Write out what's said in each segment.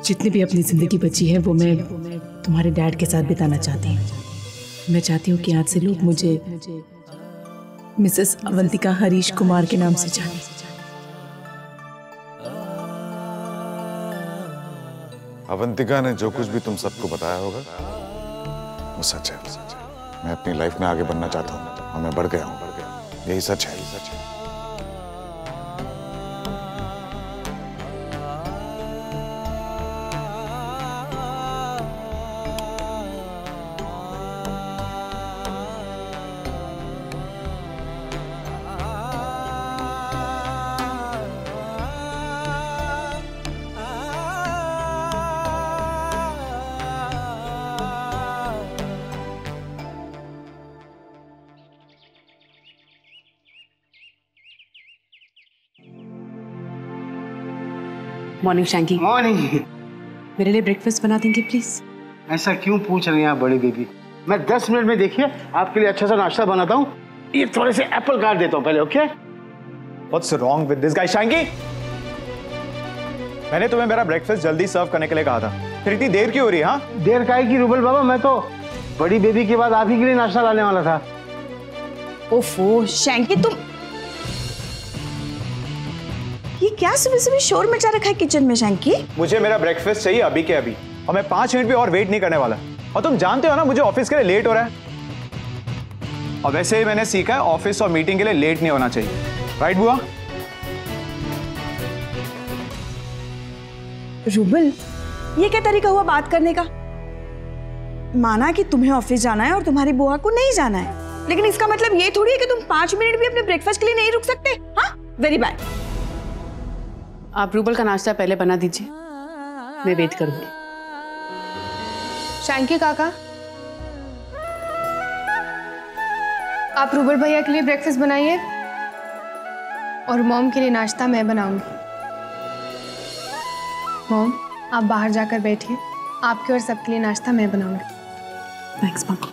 जितनी भी अपनी जिंदगी बची है वो मैं तुम्हारे डैड के साथ बिताना चाहती हूँ। मैं चाहती हूँ कि आज से लोग मुझे मिसेस अवंतिका हरीश कुमार के नाम से जाने। अवंतिका ने जो कुछ भी तुम सबको बताया होगा वो सच है। मैं अपनी लाइफ में आगे बढ़ना चाहता हूँ और मैं बढ़ गया हूँ। यही सच है। मॉर्निंग शैंकी। मॉर्निंग। मेरे लिए ब्रेकफास्ट बना देंगे प्लीज? ऐसा क्यों पूछ रही हैं आप बड़ी बेबी? मैं 10 मिनट में देखिए आपके लिए अच्छा सा नाश्ता बनाता हूँ। ये थोड़े से एप्पल काट देता हूँ पहले, okay? What's wrong with this guy, Shanky? मैंने तुम्हें मेरा ब्रेकफास्ट जल्दी सर्व करने के लिए कहा था, फिर इतनी देर क्यों हो रही है? हाँ, देर काहे की रूबल बाबा, मैं तो बड़ी बेबी के बाद आप ही के लिए नाश्ता लाने वाला था। ओफो शैंकी, तुम ये क्या सुबह सुबह शोर मचा रखा है किचन में शैंकी? मुझे मेरा ब्रेकफास्ट चाहिए अभी के अभी, और मैं 5 मिनट भी और वेट नहीं करने वाला। और तुम जानते हो ना मुझे ऑफिस के लिए लेट हो रहा है, और वैसे ही मैंने सीखा है ऑफिस और मीटिंग के लिए लेट नहीं होना चाहिए। राइट बुआ? रूबल, ये क्या तरीका हुआ बात करने का? माना कि तुम्हें ऑफिस जाना है और तुम्हारी बुआ को नहीं जाना है, लेकिन इसका मतलब ये थोड़ी है कि तुम 5 मिनट भी अपने ब्रेकफास्ट के लिए नहीं रुक सकते। हाँ, वेरी बैड। आप रूबल का नाश्ता पहले बना दीजिए, मैं वेट करूंगी। शैंकी काका, आप रूबल भैया के लिए ब्रेकफास्ट बनाइए और मॉम के लिए नाश्ता मैं बनाऊंगी। मॉम, आप बाहर जाकर बैठिए, आपके और सबके लिए नाश्ता मैं बनाऊंगी। Thanks mom.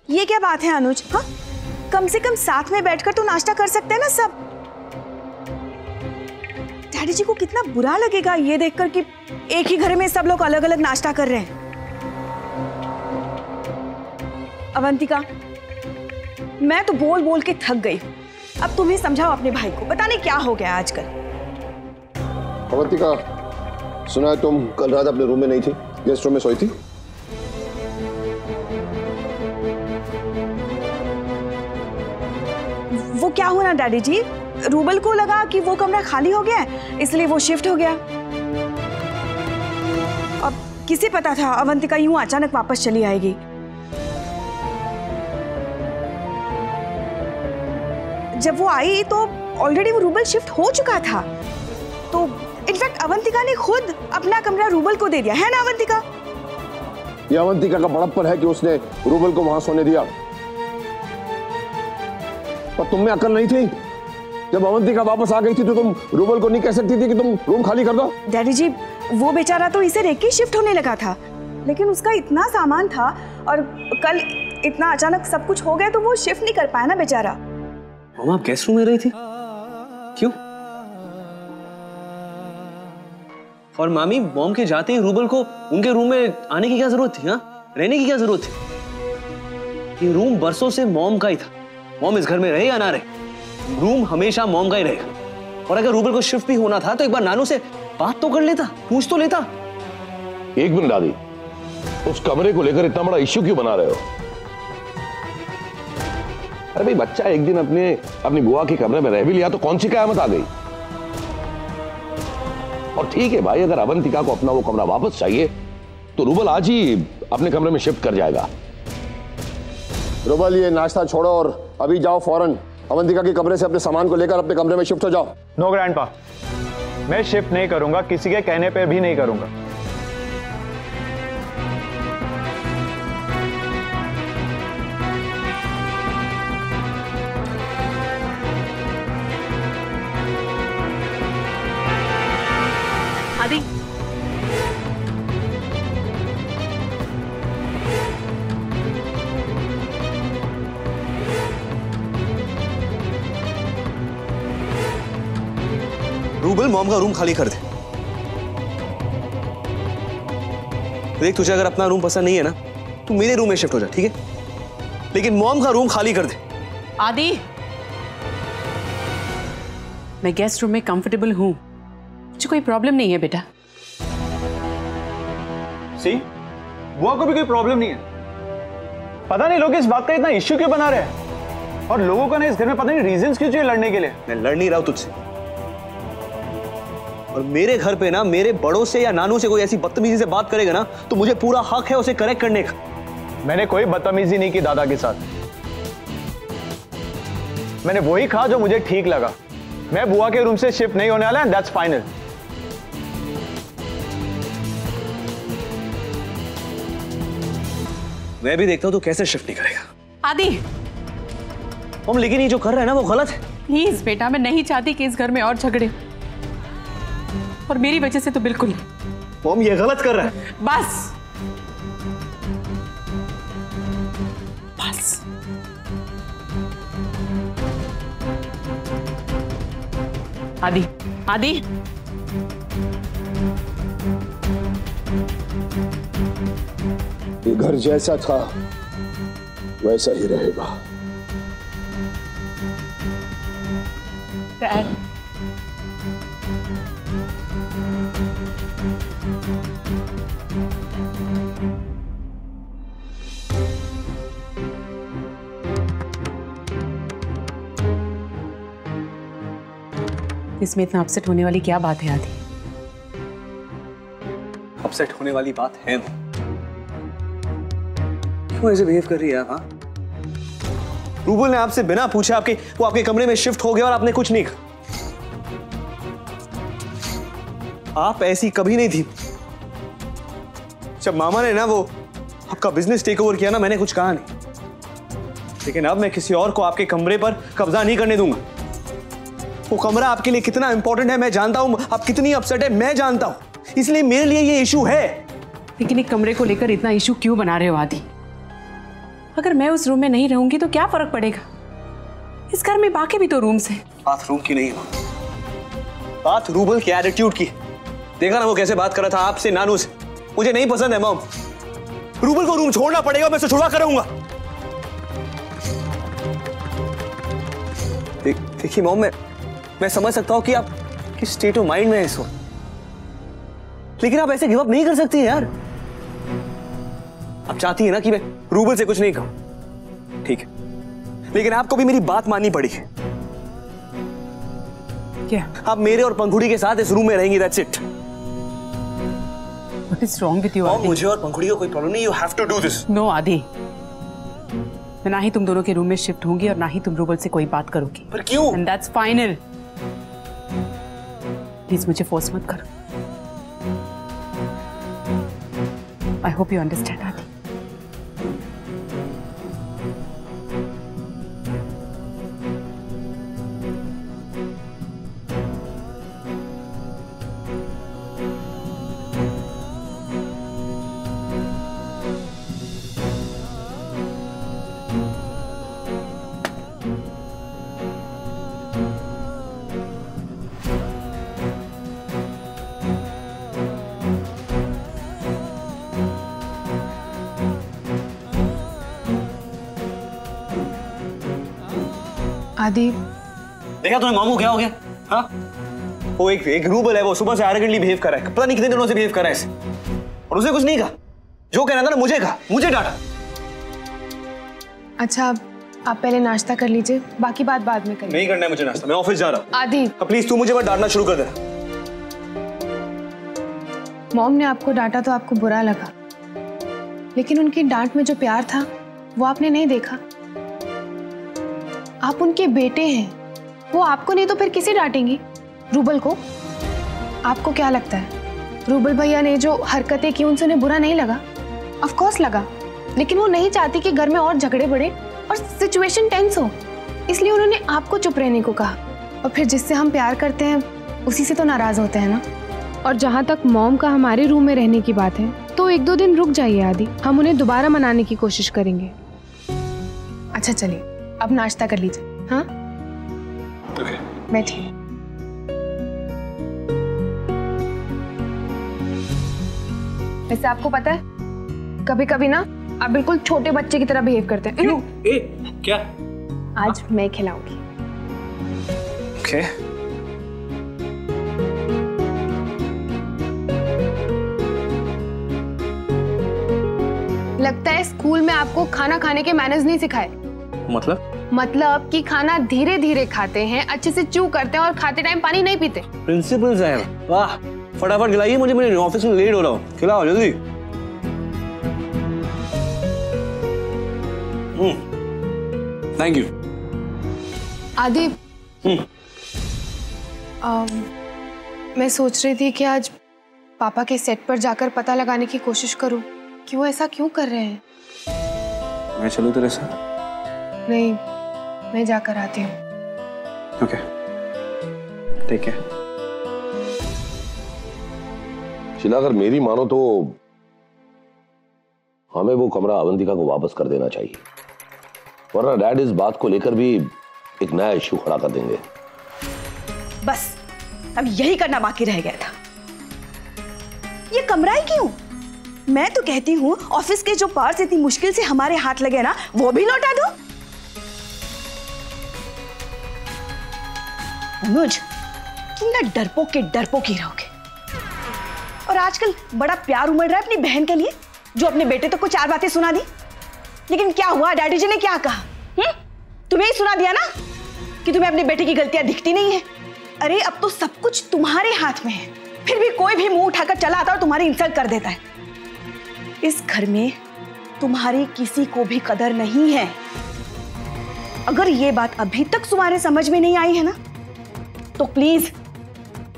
ये क्या बात है अनुज? हाँ, कम से कम साथ में बैठकर तो नाश्ता कर सकते हैं ना सब। डैडी जी को कितना बुरा लगेगा ये देखकर कि एक ही घर में सब लोग अलग अलग नाश्ता कर रहे हैं। अवंतिका, मैं तो बोल बोल के थक गई हूँ। अब तुम्हें समझाओ अपने भाई को, पता नहीं क्या हो गया आजकल। अवंतिका, सुना है तुम कल रात अपने रूम में नहीं थी, गेस्ट रूम में सोई थी? वो क्या हुआ डैडी जी, रूबल को लगा कि वो कमरा खाली हो गया है, इसलिए वो शिफ्ट हो गया। अब किसे पता था अवंतिका यूं अचानक वापस चली आएगी। जब वो आई तो ऑलरेडी वो रूबल शिफ्ट हो चुका था, तो इनफैक्ट अवंतिका ने खुद अपना कमरा रूबल को दे दिया, है ना अवंतिका? ये अवंतिका का बड़प्पन है कि उसने रूबल को वहां सोने दिया। पर तुम में अकल नहीं थी? जब अवंतिका वापस आ गई थी तो तुम रूबल को नहीं कह सकती थी कि तुम रूम खाली कर दो? डैडी जी, वो बेचारा तो इसे देख के शिफ्ट होने लगा था, लेकिन उसका इतना सामान था और कल इतना अचानक सब कुछ हो गया तो वो शिफ्ट नहीं कर पाया ना बेचारा। मम्मा, आप गेस्ट रूम में रही थी? क्यों? और मामी, मॉम के जाते ही रूबल को उनके रूम में आने की क्या जरूरत थी? हाँ, रहने की क्या जरूरत थी? ये रूम बरसों से मॉम का ही था। मॉम इस घर में रहे या ना रहे, रूम हमेशा मॉम का ही रहेगा। और अगर रूबल को शिफ्ट भी होना था तो एक बार नानू से बात तो कर लेता, पूछ तो लेता। एक मिनट दादी, उस कमरे को लेकर इतना बड़ा इश्यू क्यों बना रहे हो? अरे भाई, बच्चा एक दिन अपनी बुआ के कमरे में रह भी लिया तो कौन सी कयामत आ गई? और ठीक है भाई, अगर अवंतिका को अपना वो कमरा वापस चाहिए तो रूबल आज ही अपने कमरे में शिफ्ट कर जाएगा। रूबल, ये नाश्ता छोड़ो और अभी जाओ फौरन अवंतिका के कमरे से अपने सामान को लेकर अपने कमरे में शिफ्ट हो जाओ। नो ग्रैंडपा, मैं शिफ्ट नहीं करूंगा, किसी के कहने पे भी नहीं करूंगा। आदि, रूबल मॉम का रूम खाली कर दे। देख, तुझे अगर अपना रूम पसंद नहीं है ना, तू मेरे रूम में शिफ्ट हो जा, ठीक है? लेकिन मॉम का रूम खाली कर दे। आदि, मैं गेस्ट रूम में कंफर्टेबल हूं, मुझे कोई प्रॉब्लम नहीं है बेटा। सी, बुआ को भी कोई प्रॉब्लम नहीं है। पता नहीं लोग इस बात का इतना इश्यू क्यों बना रहे हैं, और लोगों का ना इस घर में पता नहीं रीजंस क्यों चाहिए लड़ने के लिए। मैं लड़ नहीं रहा हूं तुझसे, और मेरे घर पे ना मेरे बड़ों से या नानू से कोई ऐसी बदतमीजी से बात करेगा ना, तो मुझे पूरा हक है उसे करेक्ट करने का। मैंने कोई बदतमीजी नहीं की दादा के साथ, मैंने वही कहा जो मुझे ठीक लगा। मैं बुआ के रूम से शिफ्ट नहीं होने वाला, एंड दैट्स फाइनल। मैं भी देखता हूं तो कैसे शिफ्ट नहीं करेगा। आदि, हम लेकिन ये जो कर रहे हैं ना वो गलत है। प्लीज बेटा, मैं नहीं चाहती कि इस घर में और झगड़े, और मेरी वजह से तो बिल्कुल नहीं। मॉम, ये गलत कर रहा है। बस बस, आदि, आदि, ये घर जैसा था वैसा ही रहेगा। डैड, इसमें इतना अपसेट होने वाली क्या बात है आदि? अपसेट होने वाली बात है ना? क्यों ऐसे बिहेव कर रही है आप? हाँ, रूबल ने आपसे बिना पूछे वो आपके कमरे में शिफ्ट हो गया और आपने कुछ नहीं कहा। आप ऐसी कभी नहीं थी। जब मामा ने ना वो आपका बिजनेस टेक ओवर किया ना, मैंने कुछ कहा नहीं, लेकिन अब मैं किसी और को आपके कमरे पर कब्जा नहीं करने दूंगा। वो कमरा आपके लिए कितना इंपॉर्टेंट है मैं जानता हूं, आप कितनी अपसेट है मैं जानता हूं, इसलिए मेरे लिए ये इशू है। लेकिन एक कमरे को लेकर इतना इशू क्यों बना रहे हो आदि? अगर मैं उस रूम में नहीं रहूंगी तो क्या फर्क पड़ेगा? इस घर में बाकी भी तो रूम्स हैं। बात रूम की नहीं है, बात रूबल के एटीट्यूड की। देखा ना वो कैसे बात कर रहा था आपसे, नानू से। मुझे नहीं पसंद है मॉम, रूबल को रूम छोड़ना पड़ेगा, मैं उसे छुड़वा करूंगा। देखिए मॉम, मैं समझ सकता हूं कि आप किस स्टेट ऑफ माइंड में है इस वक्त, लेकिन आप ऐसे गिव अप नहीं कर सकती यार। आप चाहती है ना कि मैं रूबल से कुछ नहीं कहूं, ठीक है, लेकिन आपको भी मेरी बात माननी पड़ेगी। क्या? आप मेरे और पंखुड़ी के साथ इस रूम में रहेंगी, that's it. What is wrong with you, आदि? मुझे और पंखुड़ी को कोई प्रॉब्लम नहीं, you have to do this. No Aadi, मैं ना ही तुम दोनों के रूम में शिफ्ट होंगी और ना ही तुम रूबल से कोई बात करोगी। पर क्यों? And that's final. प्लीज मुझे फोर्स मत करो। आई होप यू अंडरस्टैंड आदि। आदि, देखा तुम्हें मामू क्या हो गया? हाँ, वो एक रूबल है, वो सुबह से एरोगेंटली बिहेव कर रहा है, पता नहीं कितने दिनों से बिहेव कर रहा है ऐसे, और उसे कुछ नहीं कहा। जो कहना था ना मुझे कहा, मुझे डांटा। अच्छा, आप पहले नाश्ता कर लीजिए, बाकी बात बाद में करेंगे। नहीं करना है मुझे नाश्ता, मैं ऑफिस जा रहा हूँ। आदि, प्लीज तू मुझे बस डांटना शुरू कर देना। मॉम ने आपको डांटा तो आपको बुरा लगा, लेकिन उनकी डांट में जो प्यार था वो आपने नहीं देखा। आप उनके बेटे हैं, वो आपको नहीं तो फिर किसे डांटेंगी? रूबल को? आपको क्या लगता है रूबल भैया ने जो हरकतें की उनसे उन्हें बुरा नहीं लगा? ऑफ कोर्स लगा, लेकिन वो नहीं चाहती कि घर में और झगड़े बढ़े और सिचुएशन टेंस हो, इसलिए उन्होंने आपको चुप रहने को कहा। और फिर जिससे हम प्यार करते हैं उसी से तो नाराज होते हैं ना। और जहाँ तक मॉम का हमारे रूम में रहने की बात है, तो 1-2 दिन रुक जाइए आदि, हम उन्हें दोबारा मनाने की कोशिश करेंगे। अच्छा चलिए, अब नाश्ता कर लीजिए। हाँ, बैठिए। वैसे आपको पता है कभी कभी ना आप बिल्कुल छोटे बच्चे की तरह बिहेव करते हैं। क्यों? ए, क्या? आज मैं खिलाऊंगी। ओके। लगता है स्कूल में आपको खाना खाने के मैनर्स नहीं सिखाए। मतलब कि खाना धीरे धीरे खाते हैं, अच्छे से च्यू करते हैं और खाते टाइम पानी नहीं पीते। प्रिंसिपल साहब, वाह, फटाफट खिलाइए मुझे, मेरे ऑफिस में लेट हो रहा हूँ। खिलाओ जल्दी। Thank you. आदि, मैं सोच रही थी कि आज पापा के सेट पर जाकर पता लगाने की कोशिश करूं कि वो ऐसा क्यों कर रहे हैं। मैं चलूं तेरे साथ? नहीं, मैं जाकर आती हूँ। ओके, ठीक है। शीला, अगर मेरी मानो तो हमें वो कमरा अवंतिका को वापस कर देना चाहिए, वरना डैड इस बात को लेकर भी एक नया इश्यू खड़ा कर देंगे। बस अब यही करना बाकी रह गया था। ये कमरा ही क्यों? मैं तो कहती हूँ ऑफिस के जो पार्ट्स इतनी मुश्किल से हमारे हाथ लगे ना, वो भी लौटा दो। अनुज, तुम ना डरपोक के डरपोक ही रहोगे। और आजकल बड़ा प्यार उमड़ रहा है अपनी बहन के लिए, जो अपने बेटे तक को 4 बातें सुना दी। लेकिन क्या हुआ, डैडी जी ने क्या कहा? तुम्हें ही सुना दिया ना कि तुम्हें अपने बेटे की गलतियां दिखती नहीं है। अरे अब तो सब कुछ तुम्हारे हाथ में है, फिर भी कोई भी मुंह उठाकर चला आता और तुम्हारी इंसल्ट कर देता है। इस घर में तुम्हारी किसी को भी कदर नहीं है। अगर ये बात अभी तक तुम्हारे समझ में नहीं आई है ना, तो प्लीज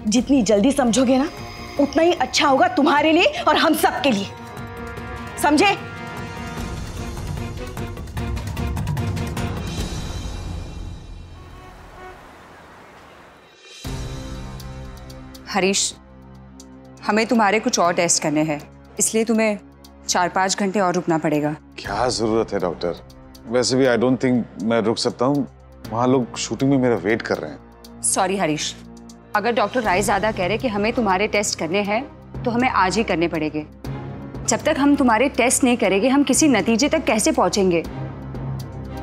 जितनी जल्दी समझोगे ना, उतना ही अच्छा होगा तुम्हारे लिए और हम सब के लिए। समझे? हरीश, हमें तुम्हारे कुछ और टेस्ट करने हैं, इसलिए तुम्हें 4-5 घंटे और रुकना पड़ेगा। क्या जरूरत है डॉक्टर? वैसे भी आई डोंट थिंक मैं रुक सकता हूँ, वहाँ लोग शूटिंग में मेरा वेट कर रहे हैं। सॉरी हरीश, अगर डॉक्टर रायज़ादा कह रहे कि हमें तुम्हारे टेस्ट करने हैं तो हमें आज ही करने पड़ेंगे। जब तक हम तुम्हारे टेस्ट नहीं करेंगे हम किसी नतीजे तक कैसे पहुंचेंगे?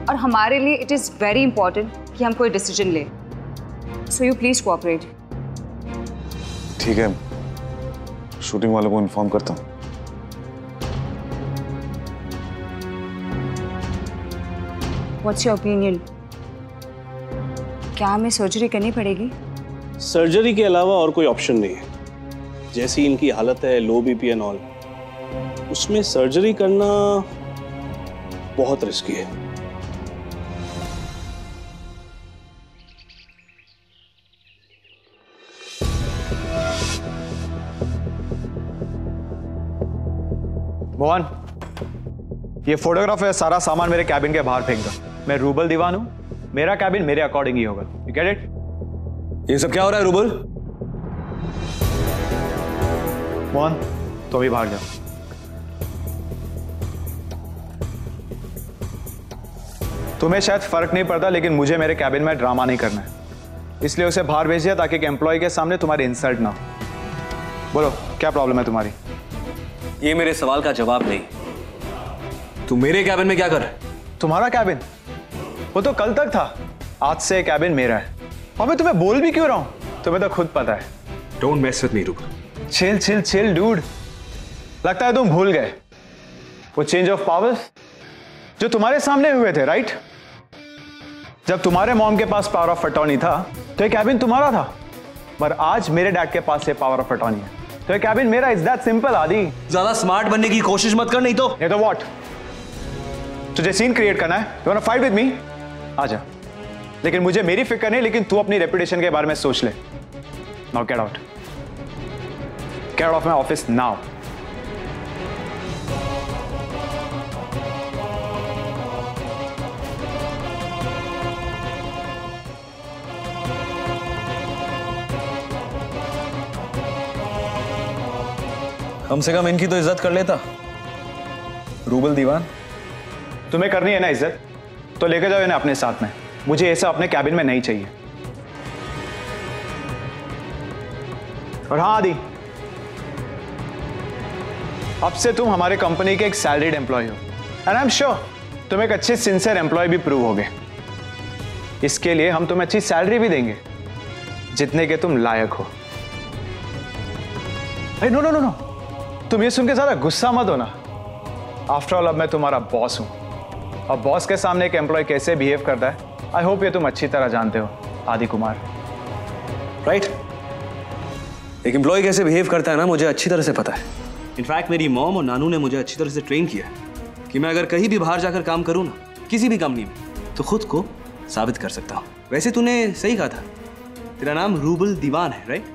और हमारे लिए इट इज़ वेरी इंपॉर्टेंट कि हम कोई डिसीजन लें। So you please cooperate. ठीक है, शूटिंग वालों को इन्फॉर्म करता हूँ। What's your opinion? क्या हमें सर्जरी करनी पड़ेगी? सर्जरी के अलावा और कोई ऑप्शन नहीं है। जैसी इनकी हालत है, लो बीपी एंड ऑल, उसमें सर्जरी करना बहुत रिस्की है। मोहन, ये फोटोग्राफ है, सारा सामान मेरे कैबिन के बाहर फेंक दो। मैं रूबल दीवान हूं, मेरा कैबिन मेरे अकॉर्डिंग ही होगा। You get it? ये सब क्या हो रहा है रूबल? मोहन, तो अभी बाहर जाओ। तुम्हें शायद फर्क नहीं पड़ता, लेकिन मुझे मेरे कैबिन में ड्रामा नहीं करना है, इसलिए उसे बाहर भेज दिया ताकि एक एम्प्लॉय के सामने तुम्हारी इंसल्ट ना हो। बोलो, क्या प्रॉब्लम है तुम्हारी? ये मेरे सवाल का जवाब नहीं। तू मेरे कैबिन में क्या कर रहा है? तुम्हारा कैबिन? वो तो कल तक था, आज से कैबिन मेरा है। और मैं तुम्हें बोल भी क्यों रहा हूं, तुम्हें तो खुद पता है। Don't mess with me rouble. Chill chill chill dude, लगता है तुम भूल गए वो चेंज ऑफ पावर्स जो तुम्हारे सामने हुए थे, राइट? जब तुम्हारे मॉम के पास पावर ऑफ अटॉर्नी था तो ये कैबिन तुम्हारा था, पर आज मेरे डैड के पास ये पावर ऑफ अटॉर्नी है तो ये कैबिन मेरा। इज दैट सिंपल आदि? ज्यादा स्मार्ट बनने की कोशिश मत कर, नहीं तो व्हाट? तुझे सीन क्रिएट करना है? You want to fight with me? आजा, लेकिन मुझे मेरी फिक्र नहीं, लेकिन तू अपनी रेपुटेशन के बारे में सोच ले। Now get out, get out of my office now. कम से कम इनकी तो इज्जत कर लेता। रूबल दीवान, तुम्हें करनी है ना इज्जत, तो लेकर जाओ इन्हें अपने साथ में। मुझे ऐसा अपने कैबिन में नहीं चाहिए। और हाँ आदि, अब से तुम हमारे कंपनी के एक सैलरीड एम्प्लॉय हो एंड आई एम श्योर तुम एक अच्छे सिंसियर एम्प्लॉय भी प्रूव होगे। इसके लिए हम तुम्हें अच्छी सैलरी भी देंगे जितने के तुम लायक हो। नो नो नो नो, तुम ये सुन के ज्यादा गुस्सा मत हो ना। आफ्टर ऑल अब मैं तुम्हारा बॉस हूं और बॉस के सामने एक एम्प्लॉय कैसे बिहेव करता है आई होप ये तुम अच्छी तरह जानते हो आदि कुमार। राइट? एक एम्प्लॉय कैसे बिहेव करता है ना, मुझे अच्छी तरह से पता है। इनफैक्ट मेरी मॉम और नानू ने मुझे अच्छी तरह से ट्रेन किया है कि मैं अगर कहीं भी बाहर जाकर काम करूँ ना, किसी भी कंपनी में, तो खुद को साबित कर सकता हूँ। वैसे तूने सही कहा था, तेरा नाम रूबल दीवान है, राइट?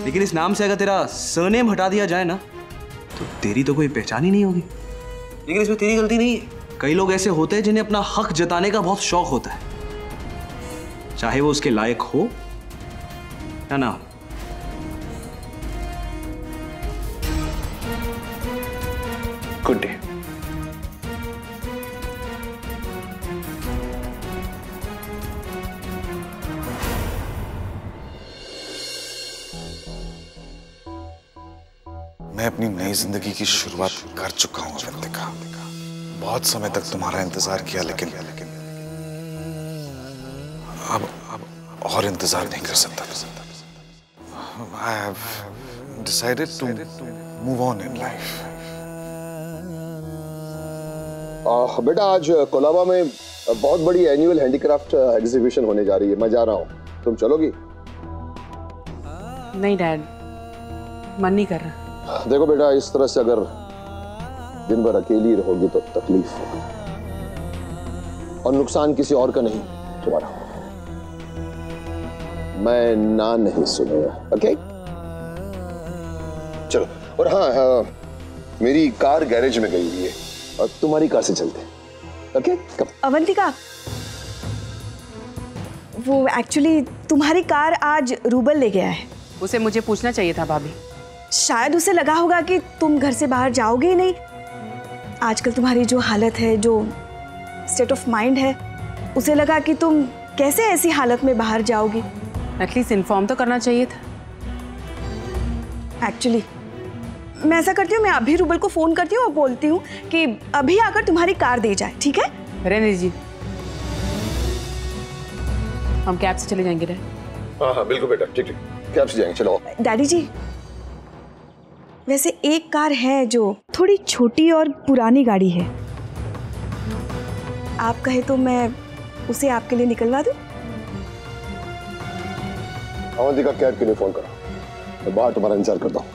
लेकिन इस नाम से अगर तेरा सरनेम हटा दिया जाए ना, तो तेरी तो कोई पहचान ही नहीं होगी। लेकिन इसमें तेरी गलती नहीं है। कई लोग ऐसे होते हैं जिन्हें अपना हक जताने का बहुत शौक होता है, चाहे वो उसके लायक हो या ना हो। Good day. मैं अपनी नई जिंदगी की शुरुआत कर चुका हूं अवंतिका। बहुत समय तक तुम्हारा इंतजार किया, लेकिन अब और इंतजार नहीं कर सकता। I have decided to move on in life. बेटा आज कोलाबा में बहुत बड़ी एनुअल हैंडीक्राफ्ट एग्जीबिशन होने जा रही है, मैं जा रहा हूँ, तुम चलोगी? नहीं डैड, मन नहीं कर रहा। देखो बेटा, इस तरह से अगर दिन भर अकेली रहोगी तो तकलीफ होगी, और नुकसान किसी और का नहीं, तुम्हारा। मैं ना नहीं सुनूंगा, ओके? चलो। और हाँ, मेरी कार गैरेज में गई हुई है और तुम्हारी कार से चलते हैं, ओके? कब? अवंतिका, वो एक्चुअली तुम्हारी कार आज रूबल ले गया है। उसे मुझे पूछना चाहिए था भाभी। शायद उसे लगा होगा कि तुम घर से बाहर जाओगे ही नहीं। आजकल तुम्हारी जो हालत है, जो स्टेट ऑफ माइंड है, उसे लगा कि तुम कैसे ऐसी हालत में बाहर जाओगी। एटलीस्ट इन्फॉर्म तो करना चाहिए था। एक्चुअली मैं ऐसा करती हूँ, मैं अभी रूबल को फोन करती हूँ और बोलती हूँ कि अभी आकर तुम्हारी कार दे जाए, ठीक है? रहने जी, हम कैब से चले जाएंगे। हाँ बिल्कुल बेटा, ठीक ठीक, कैब से जाएंगे, चलो। डैडी जी, वैसे एक कार है जो थोड़ी छोटी और पुरानी गाड़ी है, आप कहे तो मैं उसे आपके लिए निकलवा दूं? अवंतिका, कैब के लिए फोन करो, मैं बाहर तुम्हारा इंतजार करता हूँ।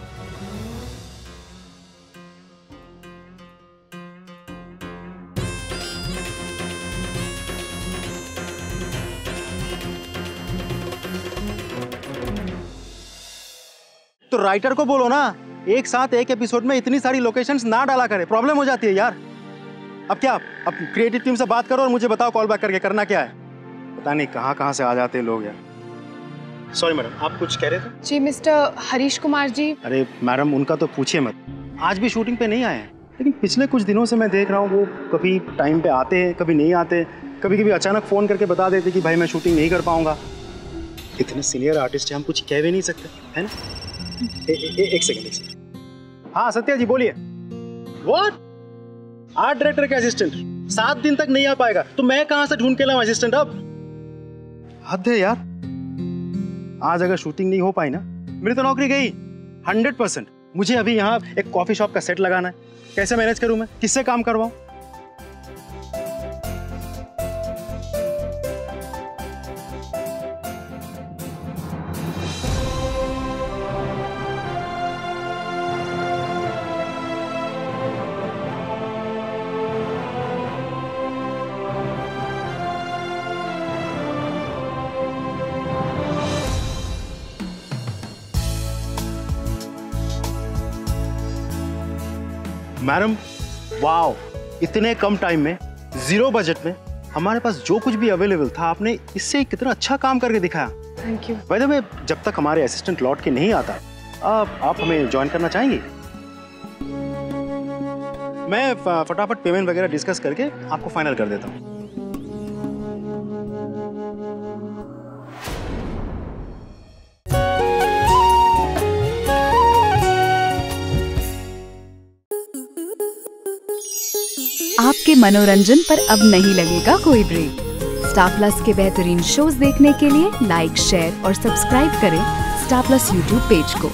तो राइटर को बोलो ना, एक साथ एक एपिसोड में इतनी सारी लोकेशंस ना डाला करे, प्रॉब्लम हो जाती है यार। अब क्या, अब क्रिएटिव टीम से बात करो और मुझे बताओ कॉल बैक करके करना क्या है। पता नहीं कहाँ कहाँ से आ जाते हैं लोग यार। सॉरी मैडम, आप कुछ कह रहे थे? जी मिस्टर हरीश कुमार जी। अरे मैडम, उनका तो पूछिए मत, आज भी शूटिंग पे नहीं आए हैं। लेकिन पिछले कुछ दिनों से मैं देख रहा हूँ वो कभी टाइम पे आते हैं, कभी नहीं आते, कभी कभी अचानक फ़ोन करके बता देते कि भाई मैं शूटिंग नहीं कर पाऊँगा। इतने सीनियर आर्टिस्ट हैं, हम कुछ कह भी नहीं सकते, है ना? एक सेकंड। हाँ सत्या जी बोलिए। व्हाट? आर्ट डायरेक्टर के असिस्टेंट 7 दिन तक नहीं आ पाएगा तो मैं कहां से ढूंढ के लाऊं असिस्टेंट? अब हद है यार। आज अगर शूटिंग नहीं हो पाई ना, मेरी तो नौकरी गई 100%। मुझे अभी यहाँ एक कॉफी शॉप का सेट लगाना है, कैसे मैनेज करूं मैं, किससे काम करवाऊं? मैडम वाओ, इतने कम टाइम में, 0 बजट में हमारे पास जो कुछ भी अवेलेबल था, आपने इससे कितना अच्छा काम करके दिखाया। Thank you. By the way, जब तक हमारे असिस्टेंट लौट के नहीं आता, आप हमें ज्वाइन करना चाहेंगे? मैं फटाफट पेमेंट वगैरह डिस्कस करके आपको फाइनल कर देता हूँ। आपके मनोरंजन पर अब नहीं लगेगा कोई ब्रेक। स्टार प्लस के बेहतरीन शोज देखने के लिए लाइक, शेयर और सब्सक्राइब करें स्टार प्लस यूट्यूब पेज को।